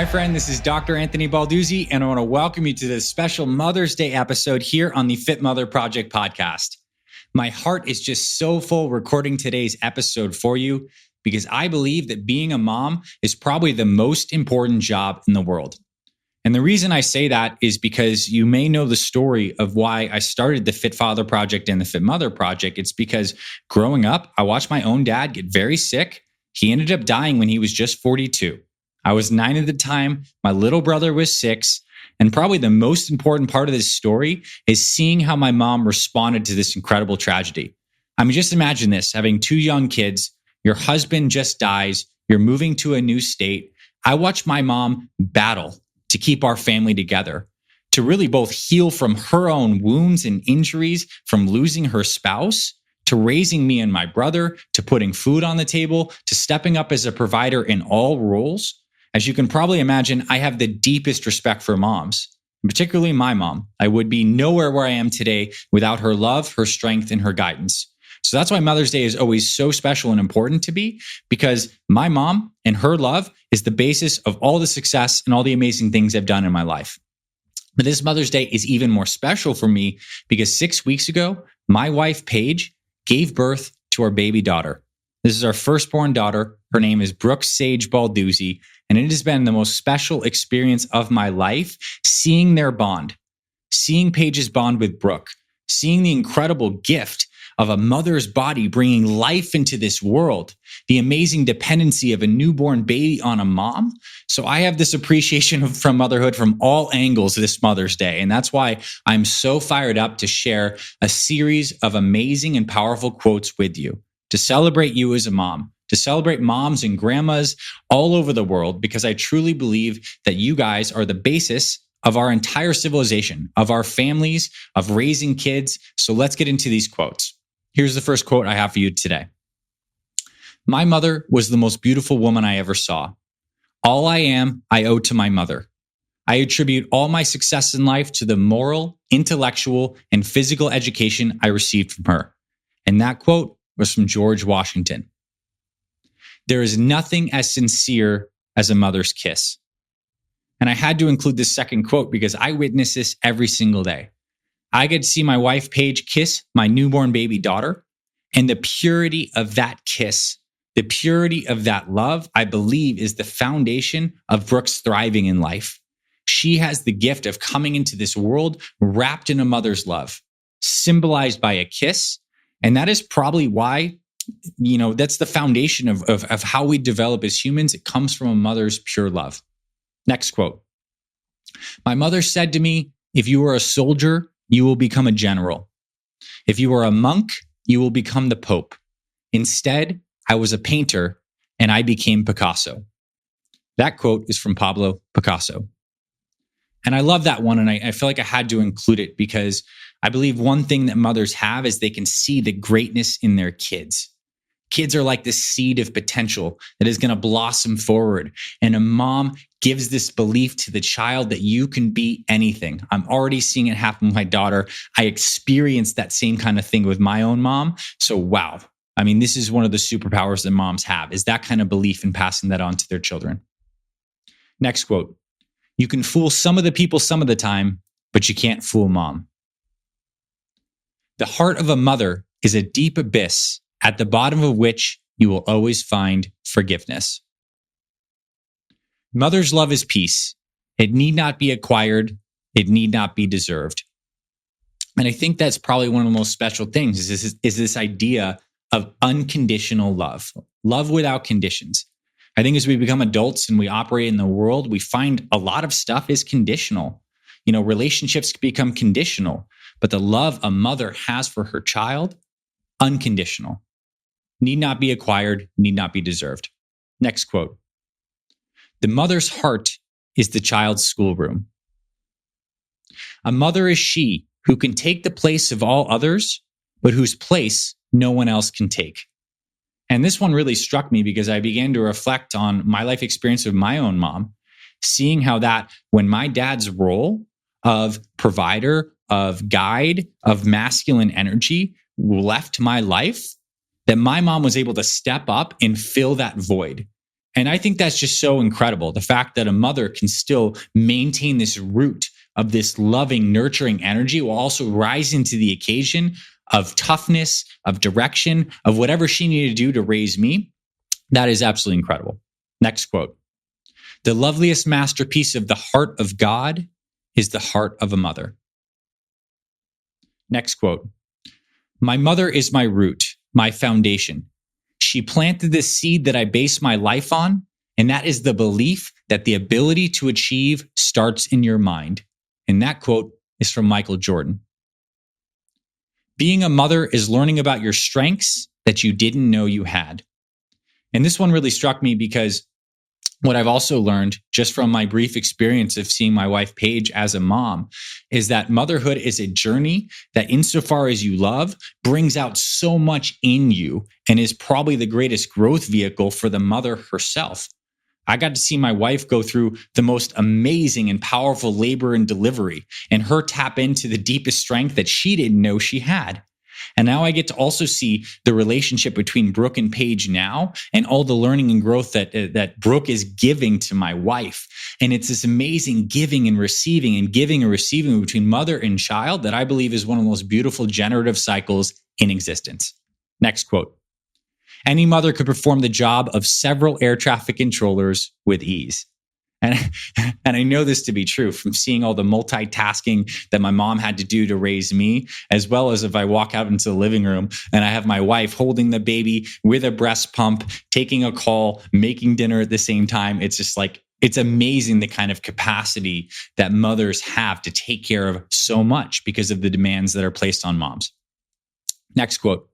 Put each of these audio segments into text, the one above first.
my friend. This is Dr. Anthony Balduzzi, and I want to welcome you to this special Mother's Day episode here on the Fit Mother Project podcast. My heart is just so full recording today's episode for you because I believe that being a mom is probably the most important job in the world. And the reason I say that is because you may know the story of why I started the Fit Father Project and the Fit Mother Project. It's because growing up, I watched my own dad get very sick. He ended up dying when he was just 42. I was 9 at the time. My little brother was 6. And probably the most important part of this story is seeing how my mom responded to this incredible tragedy. I mean, just imagine this, having 2 young kids, your husband just dies, you're moving to a new state. I watched my mom battle to keep our family together, to really both heal from her own wounds and injuries from losing her spouse, to raising me and my brother, to putting food on the table, to stepping up as a provider in all roles. As you can probably imagine, I have the deepest respect for moms, particularly my mom. I would be nowhere where I am today without her love, her strength, and her guidance. So that's why Mother's Day is always so special and important to me, because my mom and her love is the basis of all the success and all the amazing things I've done in my life. But this Mother's Day is even more special for me because 6 weeks ago, my wife, Paige, gave birth to our baby daughter. This is our firstborn daughter. Her name is Brooke Sage Balduzzi, and it has been the most special experience of my life, seeing their bond, seeing Paige's bond with Brooke, seeing the incredible gift of a mother's body bringing life into this world, the amazing dependency of a newborn baby on a mom. So I have this appreciation from motherhood from all angles this Mother's Day. And that's why I'm so fired up to share a series of amazing and powerful quotes with you, to celebrate you as a mom, to celebrate moms and grandmas all over the world, because I truly believe that you guys are the basis of our entire civilization, of our families, of raising kids. So let's get into these quotes. Here's the first quote I have for you today. My mother was the most beautiful woman I ever saw. All I am, I owe to my mother. I attribute all my success in life to the moral, intellectual, and physical education I received from her. And that quote was from George Washington. There is nothing as sincere as a mother's kiss. And I had to include this second quote because I witness this every single day. I get to see my wife, Paige, kiss my newborn baby daughter, and the purity of that kiss, the purity of that love, I believe is the foundation of Brooke's thriving in life. She has the gift of coming into this world wrapped in a mother's love, symbolized by a kiss. And that is probably why, that's the foundation of how we develop as humans. It comes from a mother's pure love. Next quote. My mother said to me, if you are a soldier, you will become a general. If you are a monk, you will become the Pope. Instead, I was a painter and I became Picasso. That quote is from Pablo Picasso. And I love that one. And I feel like I had to include it because I believe one thing that mothers have is they can see the greatness in their kids. Kids are like the seed of potential that is going to blossom forward. And a mom gives this belief to the child that you can be anything. I'm already seeing it happen with my daughter. I experienced that same kind of thing with my own mom. So, wow. I mean, this is one of the superpowers that moms have, is that kind of belief and passing that on to their children. Next quote. You can fool some of the people some of the time, but you can't fool mom. The heart of a mother is a deep abyss at the bottom of which you will always find forgiveness. Mother's love is peace. It need not be acquired. It need not be deserved. And I think that's probably one of the most special things is this idea of unconditional love, love without conditions. I think as we become adults and we operate in the world, we find a lot of stuff is conditional. Relationships become conditional, but the love a mother has for her child, unconditional. Need not be acquired, need not be deserved. Next quote. The mother's heart is the child's schoolroom. A mother is she who can take the place of all others, but whose place no one else can take. And this one really struck me because I began to reflect on my life experience with my own mom, seeing how that when my dad's role of provider, of guide, of masculine energy left my life, that my mom was able to step up and fill that void. And I think that's just so incredible. The fact that a mother can still maintain this root of this loving, nurturing energy while also rising to the occasion of toughness, of direction, of whatever she needed to do to raise me. That is absolutely incredible. Next quote. The loveliest masterpiece of the heart of God is the heart of a mother. Next quote. My mother is my root, my foundation. She planted the seed that I base my life on, and that is the belief that the ability to achieve starts in your mind. And that quote is from Michael Jordan. Being a mother is learning about your strengths that you didn't know you had. And this one really struck me because what I've also learned just from my brief experience of seeing my wife Paige as a mom is that motherhood is a journey that, insofar as you love, brings out so much in you and is probably the greatest growth vehicle for the mother herself. I got to see my wife go through the most amazing and powerful labor and delivery, and her tap into the deepest strength that she didn't know she had. And now I get to also see the relationship between Brooke and Paige now, and all the learning and growth that Brooke is giving to my wife. And it's this amazing giving and receiving between mother and child that I believe is one of the most beautiful generative cycles in existence. Next quote. Any mother could perform the job of several air traffic controllers with ease. And I know this to be true from seeing all the multitasking that my mom had to do to raise me, as well as if I walk out into the living room and I have my wife holding the baby with a breast pump, taking a call, making dinner at the same time. It's just like, it's amazing the kind of capacity that mothers have to take care of so much because of the demands that are placed on moms. Next quote.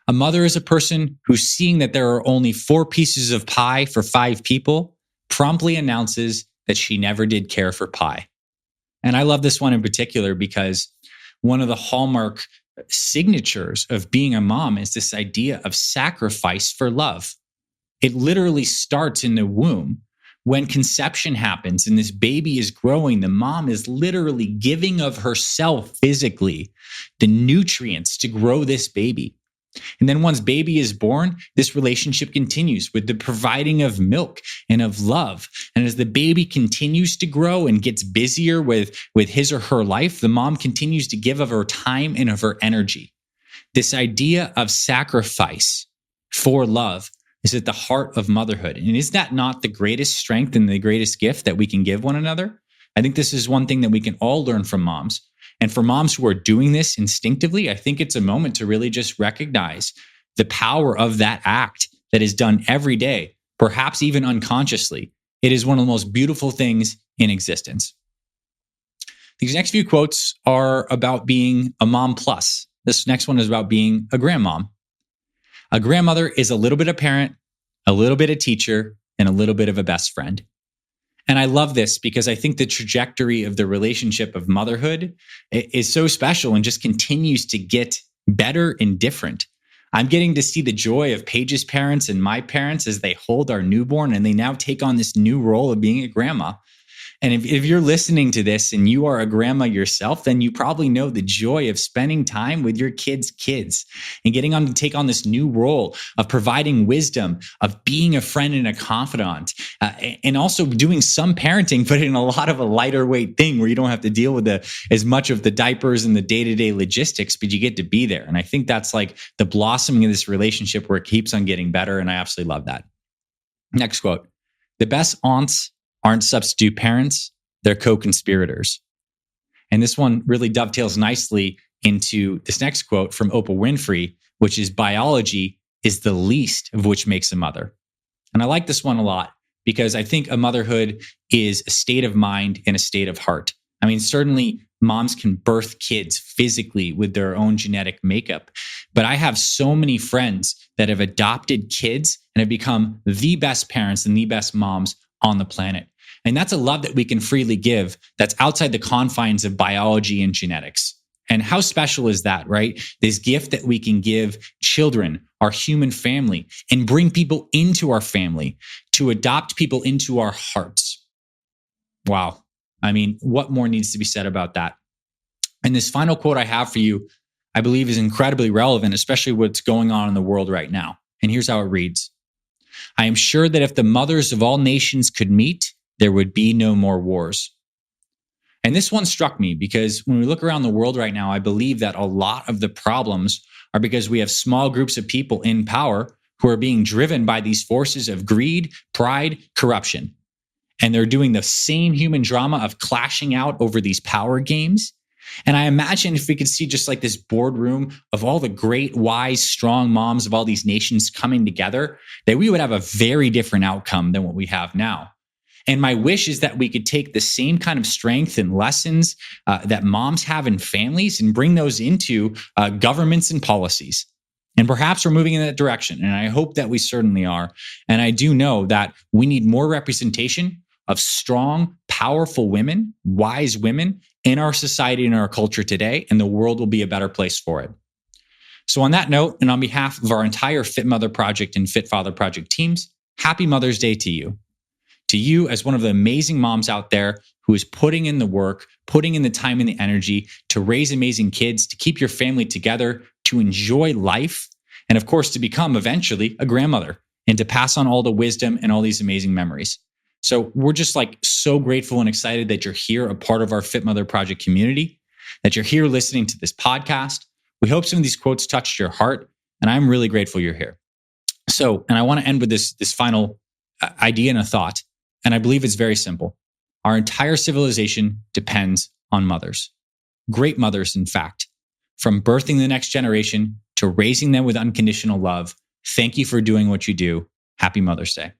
A mother is a person who's seeing that there are only 4 pieces of pie for 5 people, promptly announces that she never did care for pie. And I love this one in particular because one of the hallmark signatures of being a mom is this idea of sacrifice for love. It literally starts in the womb. When conception happens and this baby is growing, the mom is literally giving of herself physically, the nutrients to grow this baby. And then once baby is born, this relationship continues with the providing of milk and of love. And as the baby continues to grow and gets busier with his or her life, the mom continues to give of her time and of her energy. This idea of sacrifice for love is at the heart of motherhood. And is that not the greatest strength and the greatest gift that we can give one another? I think this is one thing that we can all learn from moms. And for moms who are doing this instinctively, I think it's a moment to really just recognize the power of that act that is done every day, perhaps even unconsciously. It is one of the most beautiful things in existence. These next few quotes are about being a mom plus. This next one is about being a grandmom. A grandmother is a little bit of parent, a little bit of teacher, and a little bit of a best friend. And I love this because I think the trajectory of the relationship of motherhood is so special and just continues to get better and different. I'm getting to see the joy of Paige's parents and my parents as they hold our newborn and they now take on this new role of being a grandma. And if you're listening to this and you are a grandma yourself, then you probably know the joy of spending time with your kids' kids and getting on to take on this new role of providing wisdom, of being a friend and a confidant, and also doing some parenting, but in a lot of a lighter weight thing where you don't have to deal with as much of the diapers and the day-to-day logistics, but you get to be there. And I think that's like the blossoming of this relationship where it keeps on getting better. And I absolutely love that. Next quote. The best aunts aren't substitute parents, they're co-conspirators. And this one really dovetails nicely into this next quote from Oprah Winfrey, which is biology is the least of which makes a mother. And I like this one a lot because I think a motherhood is a state of mind and a state of heart. I mean, certainly moms can birth kids physically with their own genetic makeup, but I have so many friends that have adopted kids and have become the best parents and the best moms on the planet. And that's a love that we can freely give that's outside the confines of biology and genetics. And how special is that, right? This gift that we can give children, our human family, and bring people into our family, to adopt people into our hearts. Wow. I mean, what more needs to be said about that? And this final quote I have for you, I believe is incredibly relevant, especially what's going on in the world right now. And here's how it reads. I am sure that if the mothers of all nations could meet, there would be no more wars. And this one struck me because when we look around the world right now, I believe that a lot of the problems are because we have small groups of people in power who are being driven by these forces of greed, pride, corruption. And they're doing the same human drama of clashing out over these power games. And I imagine if we could see just like this boardroom of all the great, wise, strong moms of all these nations coming together, that we would have a very different outcome than what we have now. And my wish is that we could take the same kind of strength and lessons that moms have in families and bring those into governments and policies. And perhaps we're moving in that direction. And I hope that we certainly are. And I do know that we need more representation of strong, powerful women, wise women in our society and our culture today, and the world will be a better place for it. So on that note, and on behalf of our entire Fit Mother Project and Fit Father Project teams, happy Mother's Day to you. To you as one of the amazing moms out there who is putting in the work, putting in the time and the energy to raise amazing kids, to keep your family together, to enjoy life, and of course, to become eventually a grandmother and to pass on all the wisdom and all these amazing memories. So we're just like so grateful and excited that you're here, a part of our Fit Mother Project community, that you're here listening to this podcast. We hope some of these quotes touched your heart, and I'm really grateful you're here. So, and I want to end with this final idea and a thought. And I believe it's very simple. Our entire civilization depends on mothers. Great mothers, in fact. From birthing the next generation to raising them with unconditional love. Thank you for doing what you do. Happy Mother's Day.